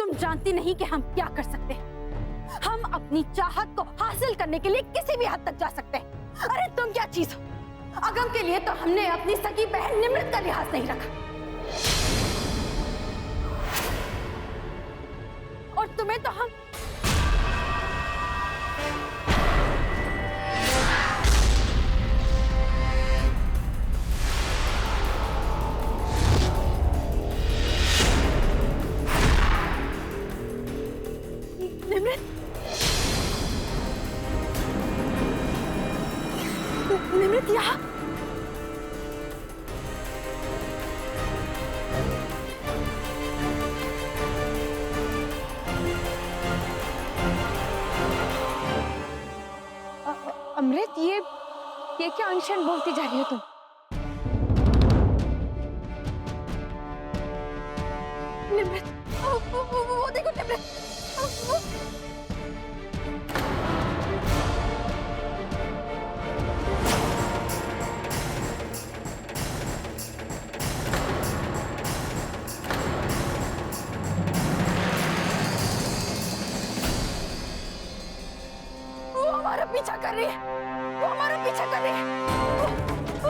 तुम जानती नहीं कि हम क्या कर सकते हैं। हम अपनी चाहत को हासिल करने के लिए किसी भी हद तक जा सकते हैं। अरे तुम क्या चीज हो? अगम के लिए तो हमने अपनी सगी बहन निमृत का लिहाज नहीं रखा, और तुम्हें तो हम निमृत निमृत यहाँ अमृत, ये क्या अनशन बोलती जा रही हो तुम? निमृत, वो देखो निमृत, वो हमारा पीछा कर रही है, वो हमारा पीछा कर रही है,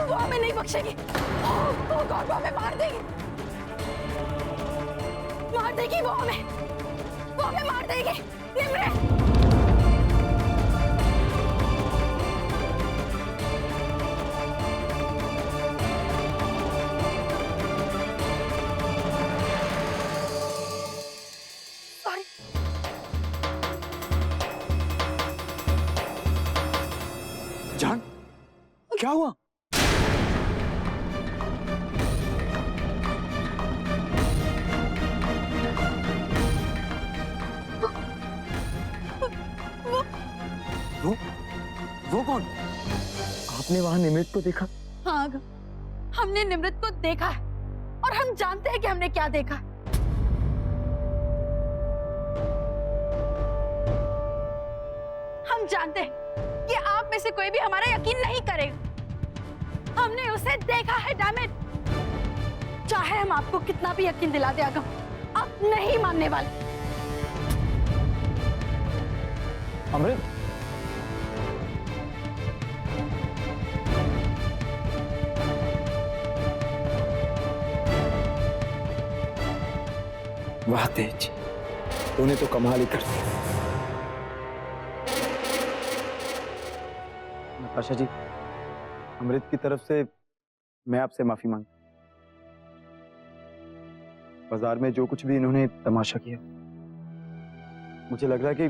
वो हमें नहीं बख्शेगी। वो गॉड, वो हमें मार देगी, मार देगी, वो हमें मार देगी। निमृत, जान, क्या हुआ? वो कौन? आपने वहां निमृत को देखा? हाँ, हमने निमृत को देखा है, और हम जानते हैं कि हमने क्या देखा। हम जानते हैं कि आप में से कोई भी हमारा यकीन नहीं करेगा। हमने उसे देखा है, डैम इट। चाहे हम आपको कितना भी यकीन दिला दे अगम, आप नहीं मानने वाले। अमृत, वाह तेज, तूने तो कमाल ही कर दिया। नताशा जी, अमृत की तरफ से मैं आपसे माफी मांगता हूं। बाजार में जो कुछ भी इन्होंने तमाशा किया, मुझे लग रहा है कि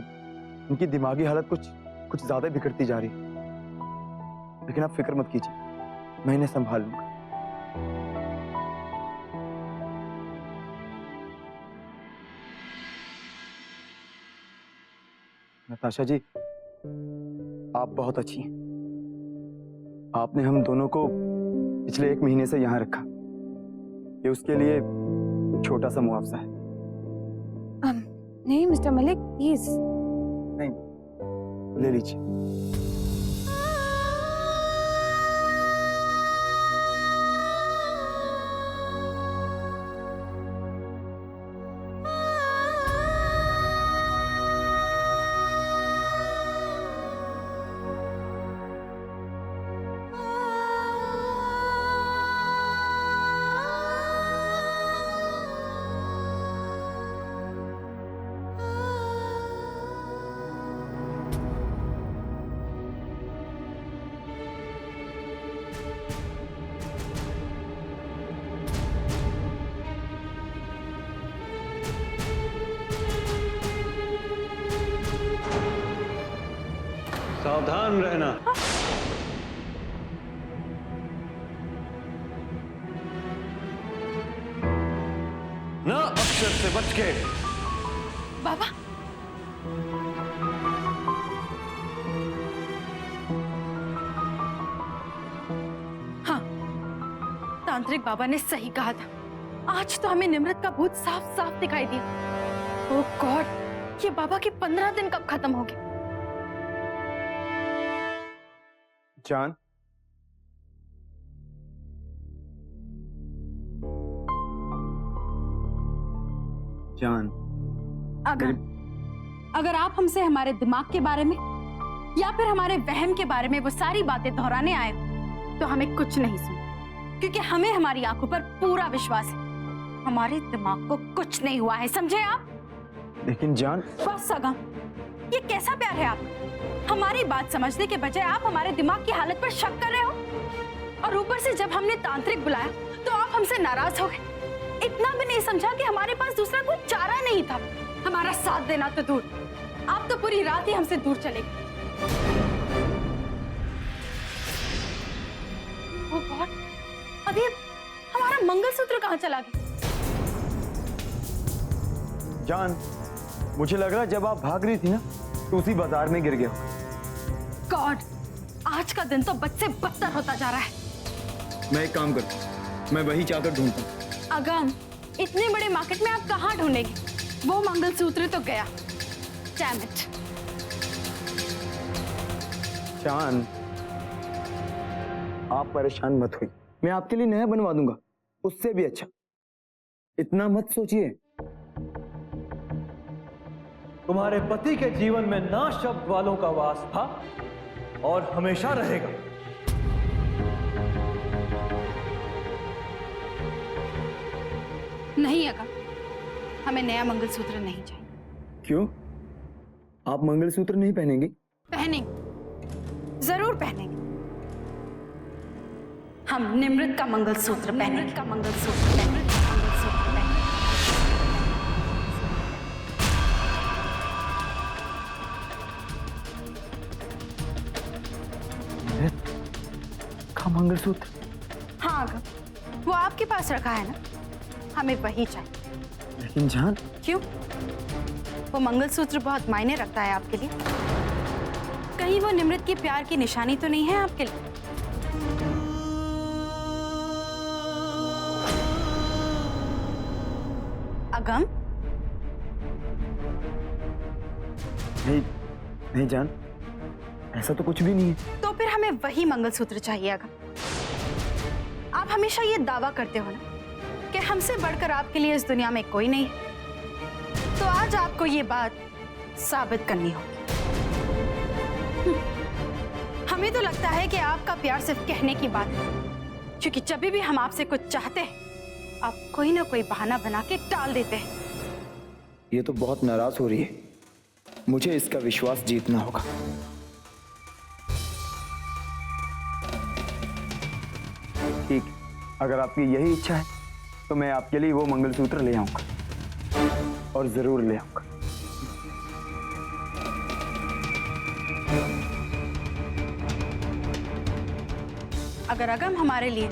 इनकी दिमागी हालत कुछ ज्यादा बिगड़ती जा रही है। लेकिन आप फिक्र मत कीजिए, मैं इन्हें संभाल लूंगा। नताशा जी, आप बहुत अच्छी हैं। आपने हम दोनों को पिछले 1 महीने से यहां रखा, ये उसके लिए छोटा सा मुआवजा है। नहीं मिस्टर मलिक, प्लीज। नहीं, ले लीजिए। सावधान रहना। ना अक्षर से बच के। बाबा, हाँ, तांत्रिक बाबा ने सही कहा था। आज तो हमें निमृत का भूत साफ साफ दिखाई दिया। ओह गॉड, ये बाबा के 15 दिन कब खत्म हो गए? जान, जान, अगर आप हमसे हमारे दिमाग के बारे में या फिर हमारे वहम के बारे में वो सारी बातें दोहराने आए तो हमें कुछ नहीं सुन, क्योंकि हमें हमारी आंखों पर पूरा विश्वास है। हमारे दिमाग को कुछ नहीं हुआ है, समझे आप? लेकिन जान। बस अगम, ये कैसा प्यार है आप? हमारी बात समझने के बजाय आप हमारे दिमाग की हालत पर शक कर रहे हो, और ऊपर से जब हमने तांत्रिक बुलाया तो आप हमसे नाराज हो गए। इतना भी नहीं समझा कि हमारे पास दूसरा कोई चारा नहीं था। हमारा साथ देना तो दूर, आप तो पूरी रात ही हमसे दूर चले गए। ओ गॉड, अभी हमारा मंगलसूत्र कहाँ चला गया? जान, मुझे लग रहा जब आप भाग रही थी ना तो उसी बाजार में गिर गया। गॉड, आज का दिन तो बद से बदतर होता जा रहा है। मैं एक काम करता हूँ, मैं वही चाकर ढूंढता हूँ। अगम, इतने बड़े मार्केट में आप कहाँ ढूंढेंगे? वो मंगलसूत्र तो गया। Damn it. जान, आप परेशान मत होइए, मैं आपके लिए नया बनवा दूंगा, उससे भी अच्छा। इतना मत सोचिए। तुम्हारे पति के जीवन में ना शब्द वालों का वास था और हमेशा रहेगा। नहीं अगम, हमें नया मंगलसूत्र नहीं चाहिए। क्यों? आप मंगलसूत्र नहीं पहनेंगे? पहनेंगे, जरूर पहनेंगे। हम निमृत का मंगलसूत्र पहनेंगे। का मंगलसूत्र पहनेंगे। मंगलसूत्र पहनेंगे। का मंगलसूत्र? हाँ अगम, वो आपके पास रखा है ना, हमें वही चाहिए। लेकिन जान। क्यों? वो मंगलसूत्र बहुत मायने रखता है आपके लिए। कहीं वो निमृत की प्यार की निशानी तो नहीं है आपके लिए? अगम? नहीं नहीं जान, ऐसा तो कुछ भी नहीं है। तो फिर हमें वही मंगलसूत्र चाहिए अगम। आप हमेशा ये दावा करते हो ना कि हमसे बढ़कर आपके लिए इस दुनिया में कोई नहीं है, तो आज आपको ये बात साबित करनी होगी। हमें तो लगता है कि आपका प्यार सिर्फ कहने की बात है, क्योंकि जब भी हम आपसे कुछ चाहते हैं आप कोई ना कोई बहाना बना के टाल देते हैं। ये तो बहुत नाराज हो रही है, मुझे इसका विश्वास जीतना होगा। ठीक, अगर आपकी यही इच्छा है तो मैं आपके लिए वो मंगलसूत्र ले आऊंगा, और जरूर ले आऊंगा। अगर अगम हमारे लिए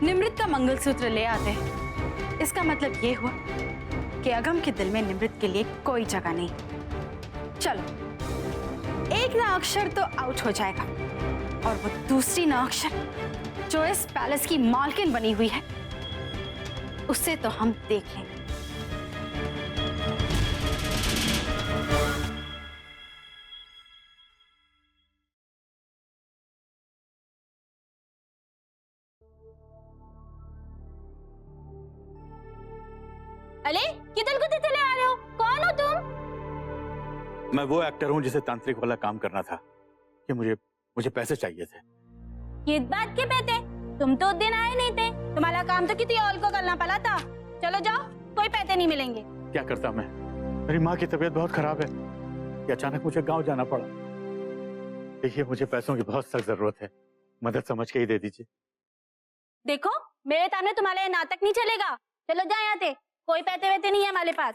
निमृत का मंगलसूत्र ले आते हैं, इसका मतलब ये हुआ कि अगम के दिल में निमृत के लिए कोई जगह नहीं। चलो, एक ना अक्षर तो आउट हो जाएगा, और वो दूसरी ना अक्षर जो इस पैलेस की मालकिन बनी हुई है, उससे तो हम देख लेंगे। अरे किधर कुछ चले आ रहे हो? कौन हो तुम? मैं वो एक्टर हूँ जिसे तांत्रिक वाला काम करना था, कि मुझे पैसे चाहिए थे। किस बात के पैसे? तुम तो उस दिन आए नहीं थे, तुम्हारा काम तो किसी और को करना पड़ा था। चलो जाओ, कोई पैसे नहीं मिलेंगे। क्या करता मैं? मेरी माँ की तबीयत बहुत खराब है, कि अचानक मुझे गांव जाना पड़ा। देखिए, मुझे पैसों की बहुत सख्त जरूरत है, मदद समझ के ही दे दीजिए। देखो, मेरे सामने तुम्हारा नाटक नहीं चलेगा। चलो जाओ यहाँ से, कोई पैसे वैसे नहीं है हमारे पास।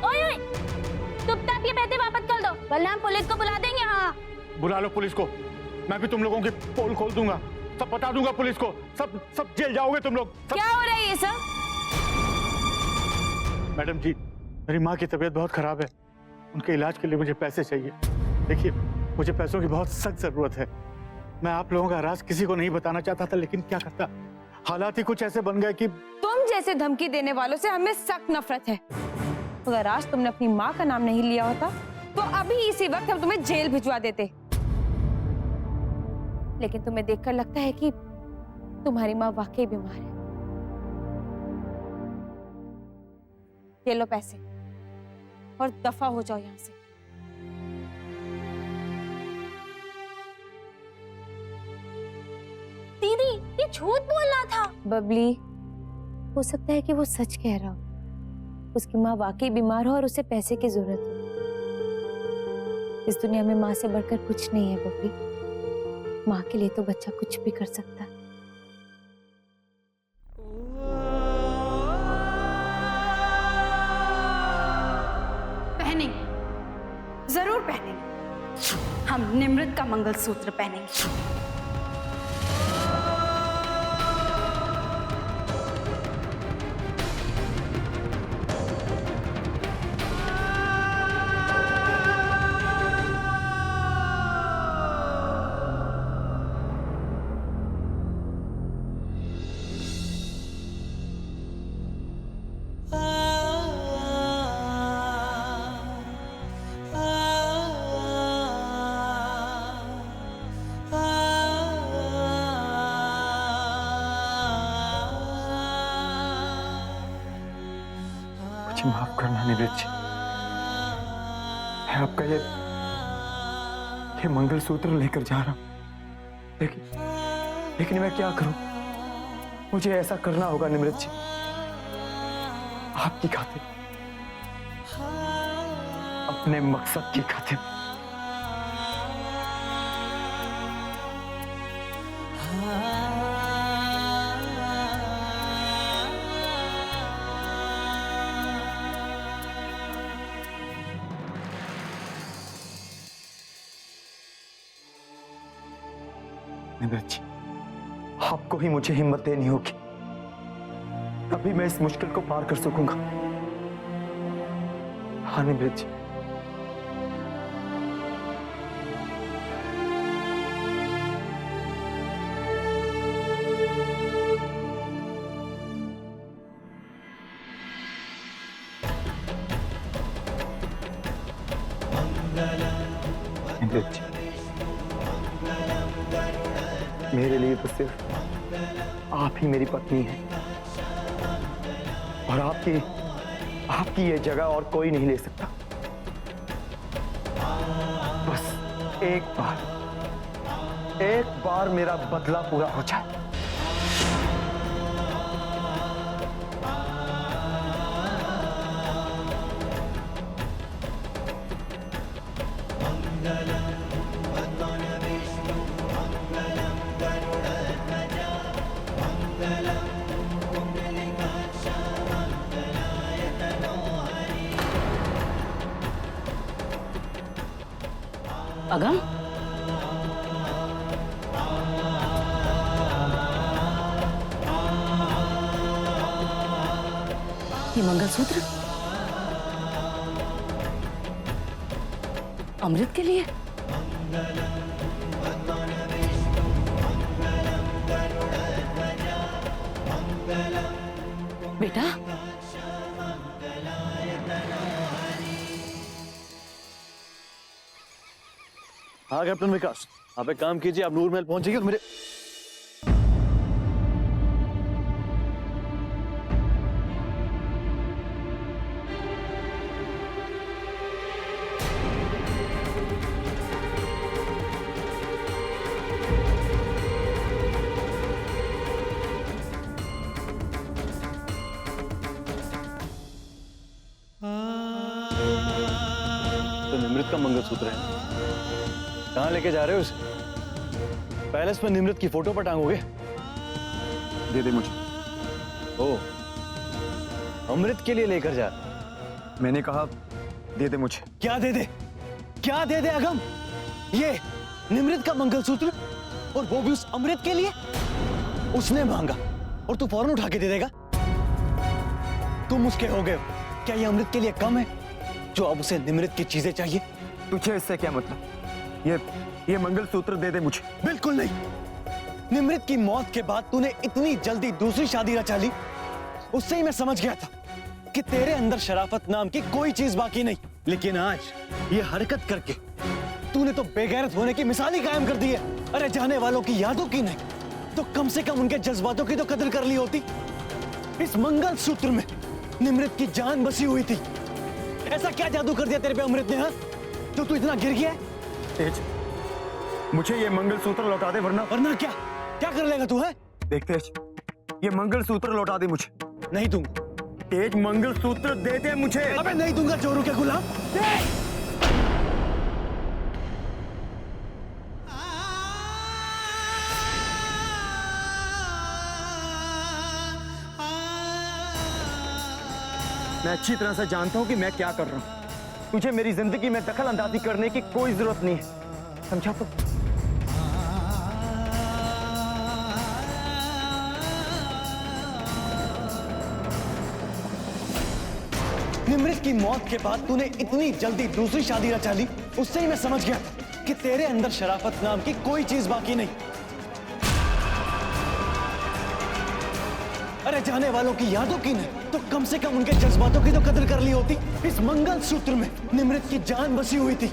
ओए ओए, चुपचाप ये पैसे वापस कर दो, वरना हम पुलिस को बुला देंगे। हाँ, बुला लो पुलिस को, मैं भी तुम लोगों की पोल खोल दूंगा, सब बता दूंगा पुलिस को, सब जेल जाओगे तुम लोग। क्या हो रहा है ये सब? मैडम जी, मेरी माँ की तबीयत बहुत खराब है, उनके इलाज के लिए मुझे पैसे चाहिए। देखिए, मुझे पैसों की बहुत सख्त जरूरत है। मैं आप लोगों का राज किसी को नहीं बताना चाहता था, लेकिन क्या करता, हालात ही कुछ ऐसे बन गए कि तुम जैसे धमकी देने वालों से हमें सख्त नफरत है। अगर आज तुमने अपनी माँ का नाम नहीं लिया होता तो अभी इसी वक्त हम तुम्हें जेल भिजवा देते। लेकिन तुम्हें देखकर लगता है कि तुम्हारी माँ वाकई बीमार है। ये लो पैसे और दफा हो जाओ यहाँ से। दीदी ये झूठ बोलना था। बबली, हो सकता है कि वो सच कह रहा हो। उसकी माँ वाकई बीमार हो और उसे पैसे की जरूरत हो। इस दुनिया में माँ से बढ़कर कुछ नहीं है बबली। माँ के लिए तो बच्चा कुछ भी कर सकता है। पहनेंगे, जरूर पहनेंगे। हम निमृत का मंगलसूत्र पहनेंगे। मुझे माफ करना निमृत जी। मैं आपका ये मंगलसूत्र लेकर जा रहा हूं, लेकिन मैं क्या करूं? मुझे ऐसा करना होगा निमृत जी, आपकी खातिर, अपने मकसद की खातिर। निमृत जी, आपको ही मुझे हिम्मत देनी होगी, तभी मैं इस मुश्किल को पार कर सकूंगा। हाँ निमृत जी। निमृत जी, मेरे लिए तो सिर्फ आप ही मेरी पत्नी है, और आपकी ये जगह और कोई नहीं ले सकता। बस एक बार मेरा बदला पूरा हो जाए। अगम, ये मंगलसूत्र अमृत के लिए। बेटा, हाँ कैप्टन विकास, आप एक काम कीजिए, आप नूर महल पहुंचेंगे तो मेरे तो निमृत का मंगलसूत्र है। कहाँ लेके जा रहे हो उसे? पैलेस में निमृत की फोटो पर टांगोगे? दे दे मुझे। ओ, अमृत के लिए लेकर जा। मैंने कहा दे दे मुझे। क्या दे दे? क्या दे दे अगम? ये निमृत का मंगलसूत्र, और वो भी उस अमृत के लिए? उसने मांगा और तू फौरन उठा के दे देगा? तुम उसके हो गए। क्या ये अमृत के लिए कम है जो अब उसे निमृत की चीजें चाहिए? तुझे इससे क्या मतलब? ये मंगलसूत्र दे दे मुझे। बिल्कुल नहीं। निमृत की मौत के बाद तूने इतनी जल्दी दूसरी शादी रचा ली, उससे ही मैं समझ गया था कि तेरे अंदर शराफत नाम की कोई चीज बाकी नहीं। लेकिन आज ये हरकत करके तूने तो बेगैरत होने की मिसाल ही कायम कर दी है। अरे जाने वालों की यादों की नहीं, तो कम से कम उनके जज्बातों की तो कदर कर ली होती। इस मंगलसूत्र में निमृत की जान बसी हुई थी। ऐसा क्या जादू कर दिया तेरे पे अमृत ने, हाँ, जो तू इतना गिर गया है? तेज, मुझे ये मंगलसूत्र लौटा दे, वरना वरना क्या क्या कर लेगा तू, है? देख तेज, ये मंगलसूत्र लौटा दे मुझे। नहीं दूंगा। तेज, मंगलसूत्र दे दे मुझे। अबे नहीं दूंगा चोरों के गुलाम। मैं अच्छी तरह से जानता हूं कि मैं क्या कर रहा हूं। तुझे मेरी जिंदगी में दखल अंदाजी करने की कोई जरूरत नहीं है, समझा? तो निमृत की मौत के बाद तूने इतनी जल्दी दूसरी शादी रचा ली, उससे ही मैं समझ गया कि तेरे अंदर शराफत नाम की कोई चीज बाकी नहीं। अरे जाने वालों की यादों की नहीं तो कम से कम उनके जज्बातों की तो कदर कर ली होती। इस मंगलसूत्र में निमृत की जान बसी हुई थी।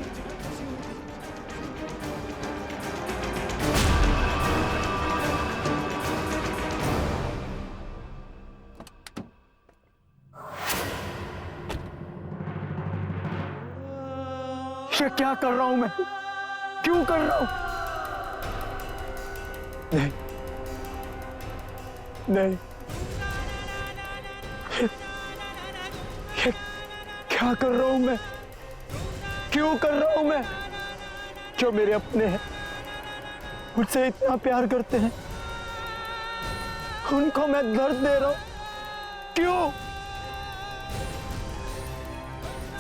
ये क्या कर रहा हूं मैं? क्यों कर रहा हूं? नहीं, नहीं, ये क्या कर रहा हूं मैं? क्यों कर रहा हूं मैं? जो मेरे अपने हैं, मुझसे इतना प्यार करते हैं, उनको मैं दर्द दे रहा हूं। क्यों?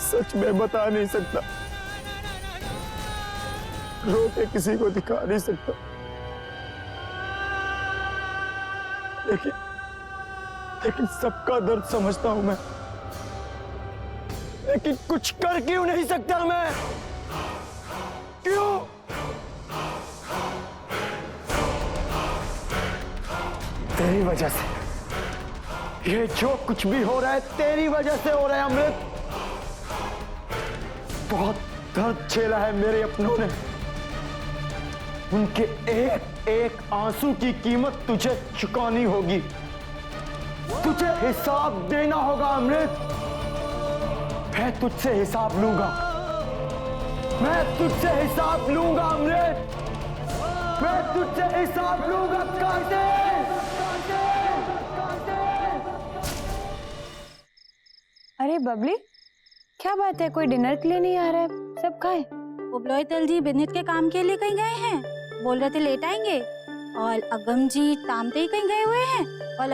सच में बता नहीं सकता, रो के किसी को दिखा नहीं सकता, लेकिन सबका दर्द समझता हूं मैं। लेकिन कुछ कर क्यों नहीं सकता मैं? क्यों? तेरी वजह से। ये जो कुछ भी हो रहा है तेरी वजह से हो रहा है अमृत। बहुत दर्द झेला है मेरे अपनों ने। उनके एक एक आंसू की कीमत तुझे चुकानी होगी। तुझे हिसाब देना होगा अमृत। मैं तुझसे हिसाब लूंगा। मैं तुझसे हिसाब लूंगा अमृत। मैं तुझसे हिसाब लूंगा कार्तिक। अरे बबली, क्या बात है? कोई डिनर के लिए नहीं आ रहा है? सब खाए? उबलोईतल जी बिजनेस के काम के लिए कहीं गए हैं, बोल रहे थे लेट आएंगे। और अगम जी तामते ही कहीं गए हुए हैं। और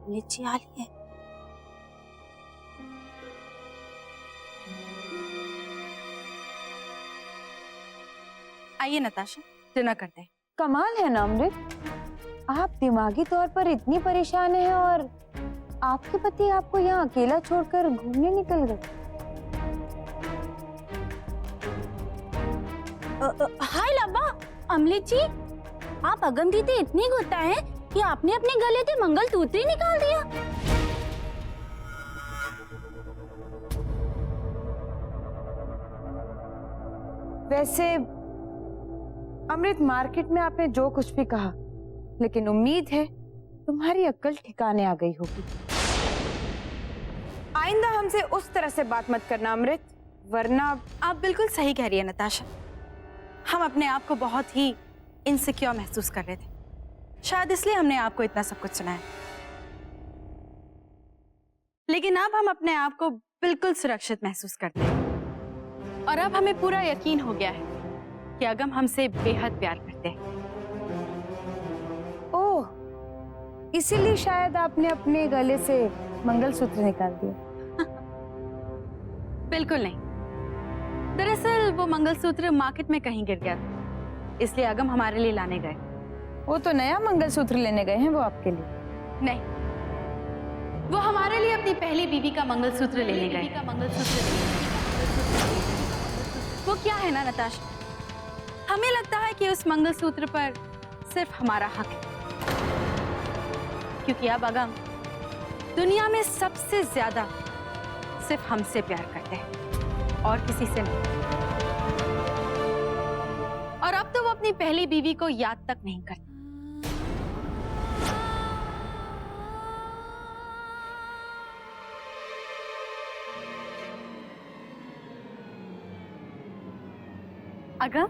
नीचे आ रही है। आइए नताशा, डिनर करते हैं। कमाल है ना अमृत, आप दिमागी तौर पर इतनी परेशान हैं और आपके पति आपको यहाँ अकेला छोड़कर घूमने निकल गए। हाय लब्बा, अमृत जी, आप अगम दीदी इतनी गुस्सा हैं कि आपने अपने गले से मंगलसूत्र ही निकाल दिया। वैसे अमृत, मार्केट में आपने जो कुछ भी कहा, लेकिन उम्मीद है तुम्हारी अक्ल ठिकाने आ गई होगी। आइंदा हमसे उस तरह से बात मत करना अमृत, वरना। आप बिल्कुल सही कह रही है नताशा। हम अपने आप को बहुत ही इनसिक्योर महसूस कर रहे थे, शायद इसलिए हमने आपको इतना सब कुछ सुनाया। लेकिन अब हम अपने आप को बिल्कुल सुरक्षित महसूस करते हैं और अब हमें पूरा यकीन हो गया है कि अगम हमसे बेहद प्यार करते हैं। ओह, इसीलिए शायद आपने अपने गले से मंगलसूत्र निकाल दिया। बिल्कुल नहीं, दरअसल वो मंगलसूत्र मार्केट में कहीं गिर गया था, इसलिए अगम हमारे लिए लाने गए। वो तो नया मंगलसूत्र लेने गए हैं वो आपके लिए। नहीं, वो हमारे लिए अपनी पहली बीवी का मंगलसूत्र लेने गए। वो क्या है ना नताशा, हमें लगता है कि उस मंगलसूत्र पर सिर्फ हमारा हक है, क्योंकि अब अगम दुनिया में सबसे ज्यादा सिर्फ हमसे प्यार करते हैं और किसी से नहीं। और अब तो वो अपनी पहली बीवी को याद तक नहीं करते। अगम,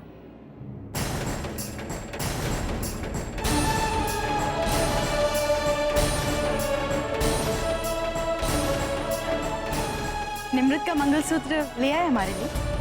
निमृत का मंगलसूत्र ले आए हमारे लिए।